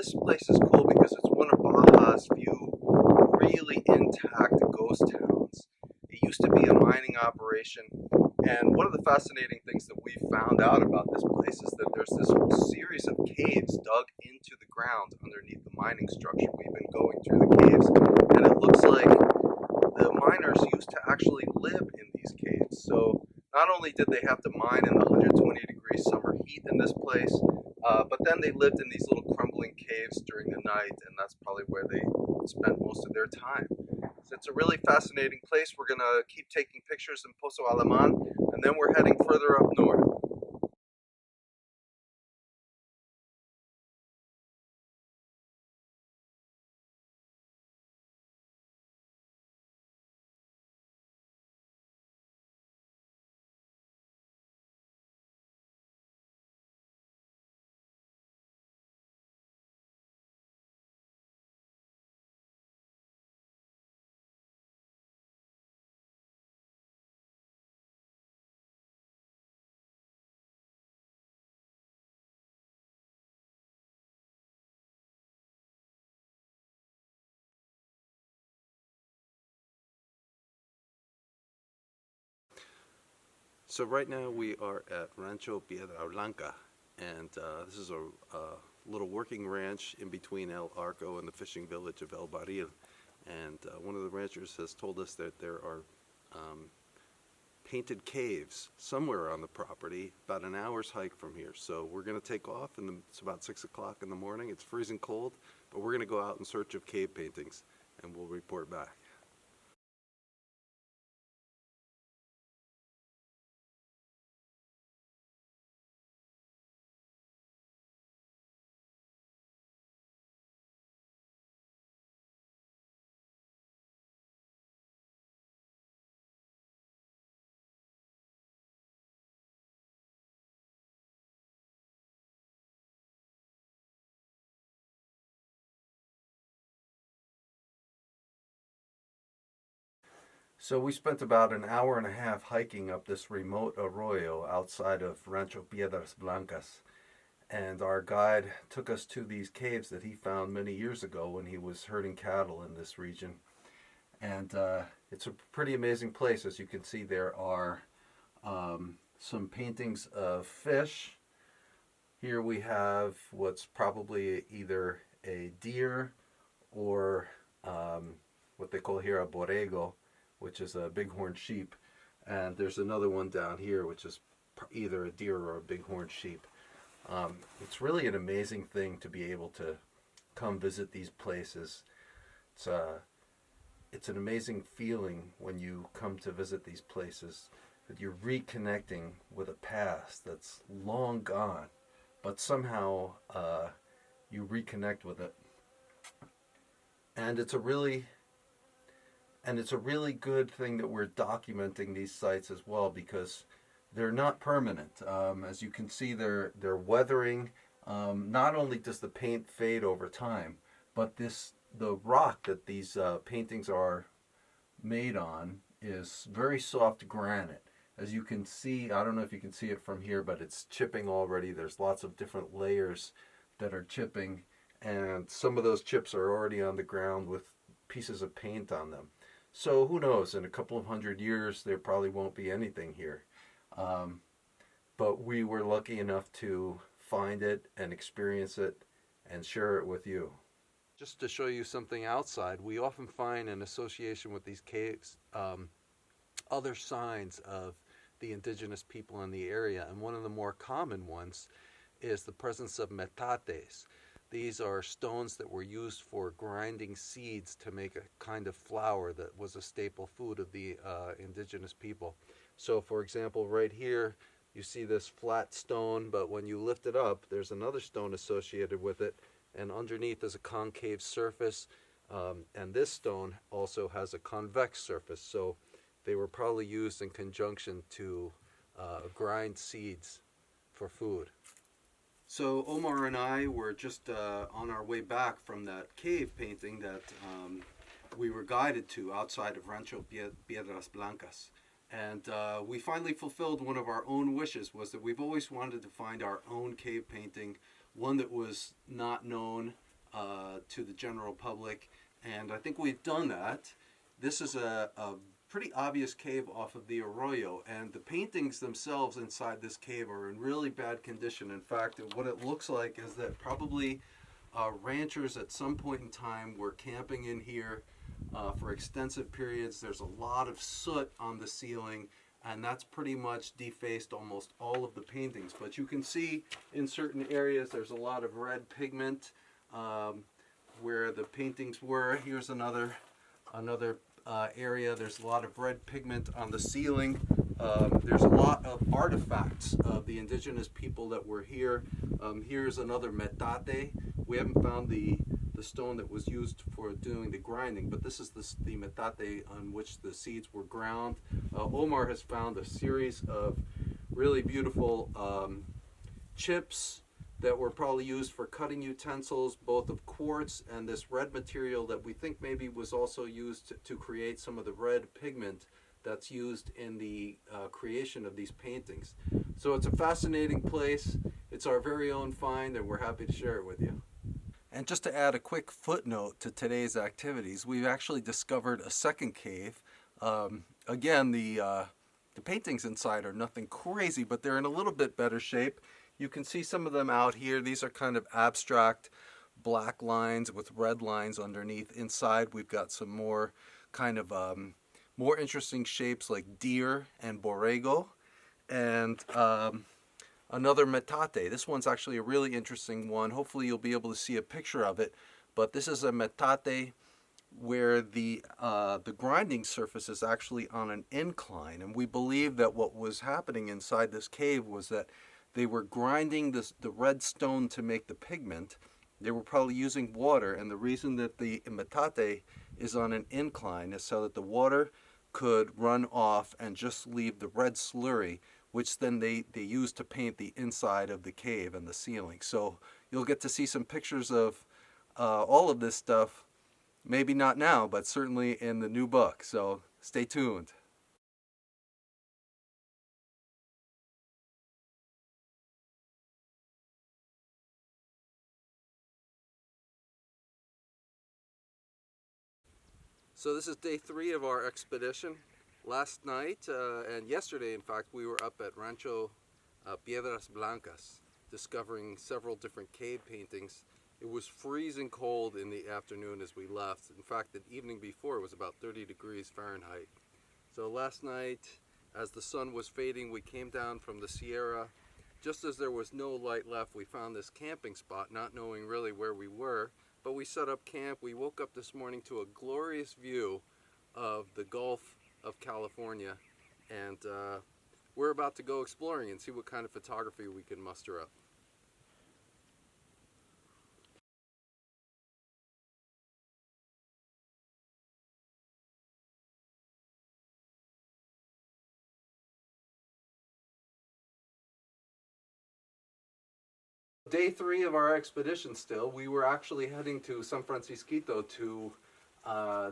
This place is cool because it's one of Baja's few really intact ghost towns. It used to be a mining operation, and one of the fascinating things that we found out about this place is that there's this whole series of caves dug into the ground underneath the mining structure. We've been going through the caves, and it looks like the miners used to actually live in these caves. So not only did they have to mine in the 120-degree summer heat in this place, but then they lived in these little crumbling caves during the night, and that's probably where they spent most of their time. So it's a really fascinating place. We're going to keep taking pictures in Pozo Alemán, and then we're heading further up north. So right now we are at Rancho Piedra Blanca, and this is a little working ranch in between El Arco and the fishing village of El Barril. And one of the ranchers has told us that there are um, painted caves somewhere on the property, about an hour's hike from here. So we're going to take off, and it's about 6 o'clock in the morning. It's freezing cold, but we're going to go out in search of cave paintings, and we'll report back. So we spent about an hour and a half hiking up this remote arroyo outside of Rancho Piedras Blancas. And our guide took us to these caves that he found many years ago when he was herding cattle in this region. And it's a pretty amazing place. As you can see, there are some paintings of fish. Here we have what's probably either a deer or what they call here a borrego, which is a bighorn sheep. And there's another one down here, which is either a deer or a bighorn sheep. It's really an amazing thing to be able to come visit these places. It's it's an amazing feeling when you come to visit these places that you're reconnecting with a past that's long gone, but somehow you reconnect with it, and it's a really good thing that we're documenting these sites as well because they're not permanent. As you can see, they're weathering. Not only does the paint fade over time, but the rock that these paintings are made on is very soft granite. As you can see, I don't know if you can see it from here, but it's chipping already. There's lots of different layers that are chipping, and some of those chips are already on the ground with pieces of paint on them. So who knows, in a couple of 100 years, there probably won't be anything here. Um, but we were lucky enough to find it and experience it and share it with you. Just to show you something outside, we often find in association with these caves other signs of the indigenous people in the area. And one of the more common ones is the presence of metates. These are stones that were used for grinding seeds to make a kind of flour that was a staple food of the indigenous people. So, for example, right here, you see this flat stone, but when you lift it up, there's another stone associated with it, and underneath is a concave surface, and this stone also has a convex surface. So they were probably used in conjunction to grind seeds for food. So Omar and I were just on our way back from that cave painting that we were guided to outside of Rancho Piedras Blancas. And we finally fulfilled one of our own wishes, was that we've always wanted to find our own cave painting, one that was not known, to the general public, and I think we've done that. This is a pretty obvious cave off of the arroyo, and the paintings themselves inside this cave are in really bad condition. In fact, what it looks like is that probably ranchers at some point in time were camping in here for extensive periods. There's a lot of soot on the ceiling, and that's pretty much defaced almost all of the paintings. But you can see in certain areas there's a lot of red pigment where the paintings were. Here's another area. There's a lot of red pigment on the ceiling. There's a lot of artifacts of the indigenous people that were here. Here's another metate. We haven't found the stone that was used for doing the grinding, but this is the metate on which the seeds were ground. Omar has found a series of really beautiful chips that were probably used for cutting utensils, both of quartz and this red material that we think maybe was also used to create some of the red pigment that's used in the creation of these paintings. So it's a fascinating place. It's our very own find, and we're happy to share it with you. And just to add a quick footnote to today's activities, we've actually discovered a second cave. Again, the paintings inside are nothing crazy, but they're in a little bit better shape. You can see some of them out here. These are kind of abstract black lines with red lines underneath. Inside, we've got some more kind of more interesting shapes like deer and borrego, and another metate. This one's actually a really interesting one. Hopefully you'll be able to see a picture of it, but this is a metate where the grinding surface is actually on an incline, and we believe that what was happening inside this cave was that they were grinding the red stone to make the pigment. They were probably using water, and the reason that the metate is on an incline is so that the water could run off and just leave the red slurry, which then they use to paint the inside of the cave and the ceiling. So you'll get to see some pictures of all of this stuff, maybe not now, but certainly in the new book. So stay tuned. So this is day 3 of our expedition. Last night and yesterday, in fact, we were up at Rancho Piedras Blancas, discovering several different cave paintings. It was freezing cold in the afternoon as we left. In fact, the evening before it was about 30 degrees Fahrenheit. So last night, as the sun was fading, we came down from the Sierra. Just as there was no light left, we found this camping spot, not knowing really where we were. But we set up camp. We woke up this morning to a glorious view of the Gulf of California, and we're about to go exploring and see what kind of photography we can muster up. Day 3 of our expedition still. We were actually heading to San Francisquito to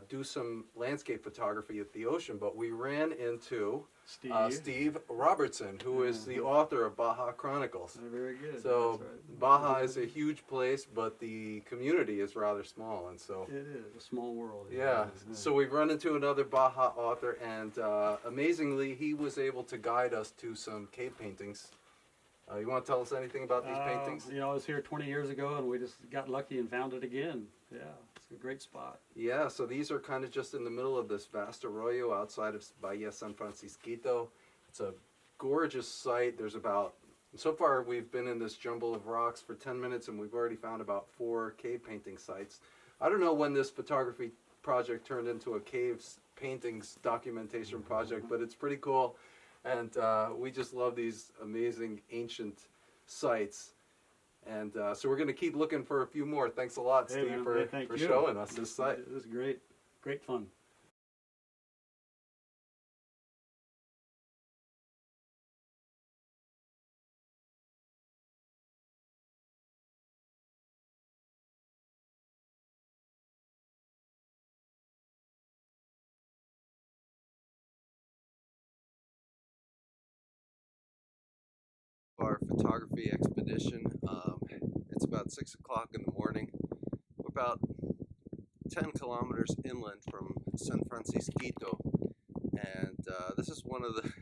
do some landscape photography at the ocean, but we ran into Steve Robertson, who is the author of Baja Chronicles. Very good. So Right. Baja is a huge place, but the community is rather small, and so It is a small world. yeah. So we've run into another Baja author, and amazingly, he was able to guide us to some cave paintings. You want to tell us anything about these paintings? You know, I was here 20 years ago, and we just got lucky and found it again. Yeah, it's a great spot. Yeah, so these are kind of just in the middle of this vast arroyo outside of Bahia San Francisquito. It's a gorgeous site. There's about, so far we've been in this jumble of rocks for 10 minutes, and we've already found about 4 cave painting sites. I don't know when this photography project turned into a caves paintings documentation project, but it's pretty cool. And we just love these amazing ancient sites. And so we're going to keep looking for a few more. Thanks a lot, Hey, Steve, man. for, Hey, thank for you. showing us this site. It was great. Great fun. Our photography expedition. It's about 6 o'clock in the morning. about 10 kilometers inland from San Francisquito, and this is one of the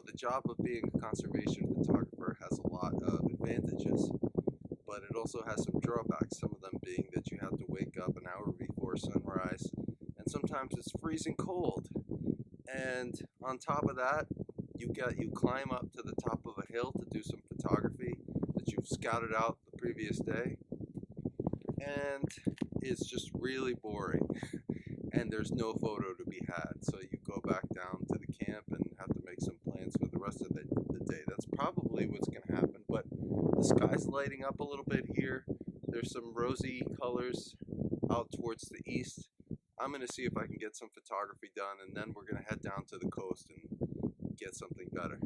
the job of being a conservation photographer has a lot of advantages, but it also has some drawbacks, some of them being that you have to wake up an hour before sunrise, and sometimes it's freezing cold. And on top of that, you climb up to the top of a hill to do some photography that you've scouted out the previous day, and it's just really boring. And there's no photo to be had, so you go back down to the camp and have to make some plans for the rest of the day. That's probably what's going to happen, but the sky's lighting up a little bit here. There's some rosy colors out towards the east. I'm going to see if I can get some photography done, and then we're going to head down to the coast and get something better.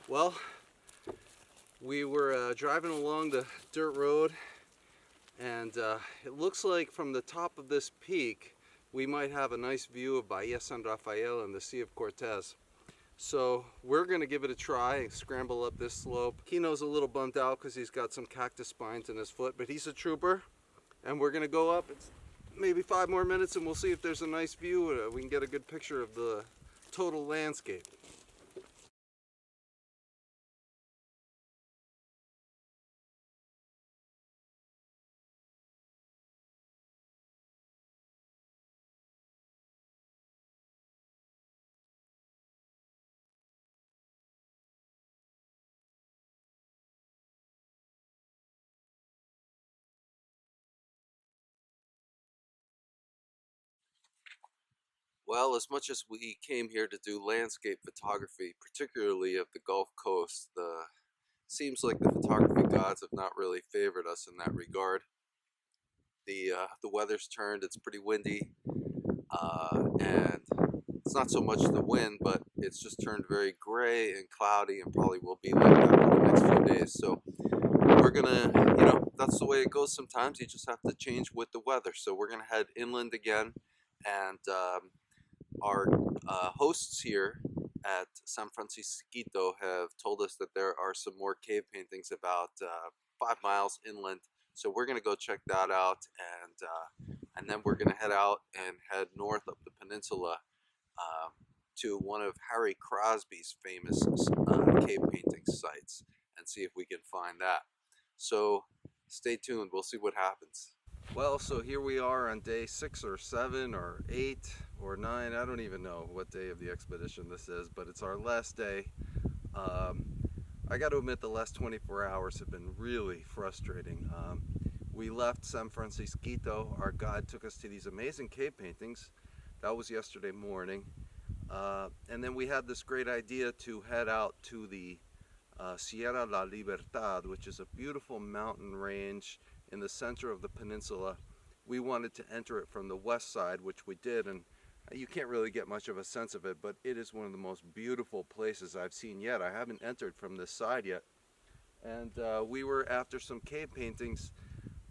Well, we were driving along the dirt road, and it looks like from the top of this peak we might have a nice view of Bahia San Rafael and the Sea of Cortez. So we're going to give it a try and scramble up this slope. Kino's a little bummed out because he's got some cactus spines in his foot, but he's a trooper, and we're going to go up. It's maybe 5 more minutes and we'll see if there's a nice view. We can get a good picture of the total landscape. Well, as much as we came here to do landscape photography, particularly of the Gulf Coast, seems like the photography gods have not really favored us in that regard. The weather's turned, it's pretty windy, and it's not so much the wind, but it's just turned very gray and cloudy, and probably will be like that for the next few days. So we're gonna, that's the way it goes sometimes. You just have to change with the weather. So we're gonna head inland again, and our hosts here at San Francisquito have told us that there are some more cave paintings about 5 miles inland. So we're gonna go check that out, and then we're gonna head out and head north up the peninsula to one of Harry Crosby's famous cave painting sites and see if we can find that. So stay tuned, we'll see what happens. Well, so here we are on day 6 or 7 or 8 or 9. I don't even know what day of the expedition this is, but it's our last day. I got to admit, the last 24 hours have been really frustrating. We left San Francisquito. Our guide took us to these amazing cave paintings. That was yesterday morning. And then we had this great idea to head out to the Sierra La Libertad, which is a beautiful mountain range in the center of the peninsula. We wanted to enter it from the west side, which we did, and you can't really get much of a sense of it, but it is one of the most beautiful places I've seen yet. I haven't entered from this side yet. And we were after some cave paintings,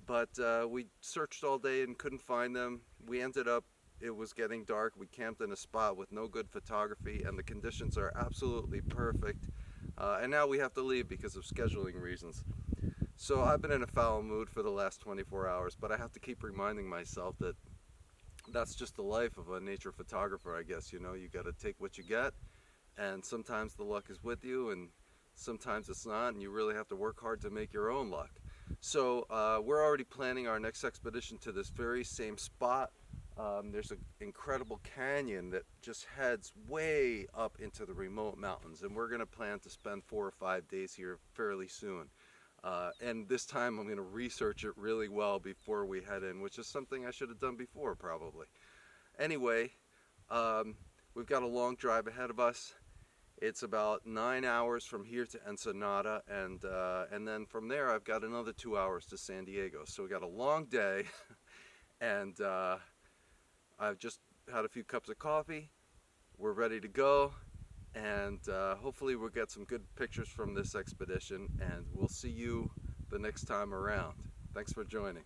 but we searched all day and couldn't find them. We ended up, it was getting dark. We camped in a spot with no good photography, and the conditions are absolutely perfect. And now we have to leave because of scheduling reasons. So I've been in a foul mood for the last 24 hours, but I have to keep reminding myself that that's just the life of a nature photographer, I guess. You got to take what you get, and sometimes the luck is with you, and sometimes it's not, and you really have to work hard to make your own luck. So we're already planning our next expedition to this very same spot. There's an incredible canyon that just heads way up into the remote mountains, and we're going to plan to spend 4 or 5 days here fairly soon. And this time I'm going to research it really well before we head in, which is something I should have done before probably. Anyway, we've got a long drive ahead of us. It's about 9 hours from here to Ensenada, and then from there I've got another 2 hours to San Diego. So we got a long day, and I've just had a few cups of coffee. We're ready to go. And hopefully we'll get some good pictures from this expedition, and we'll see you the next time around. Thanks for joining.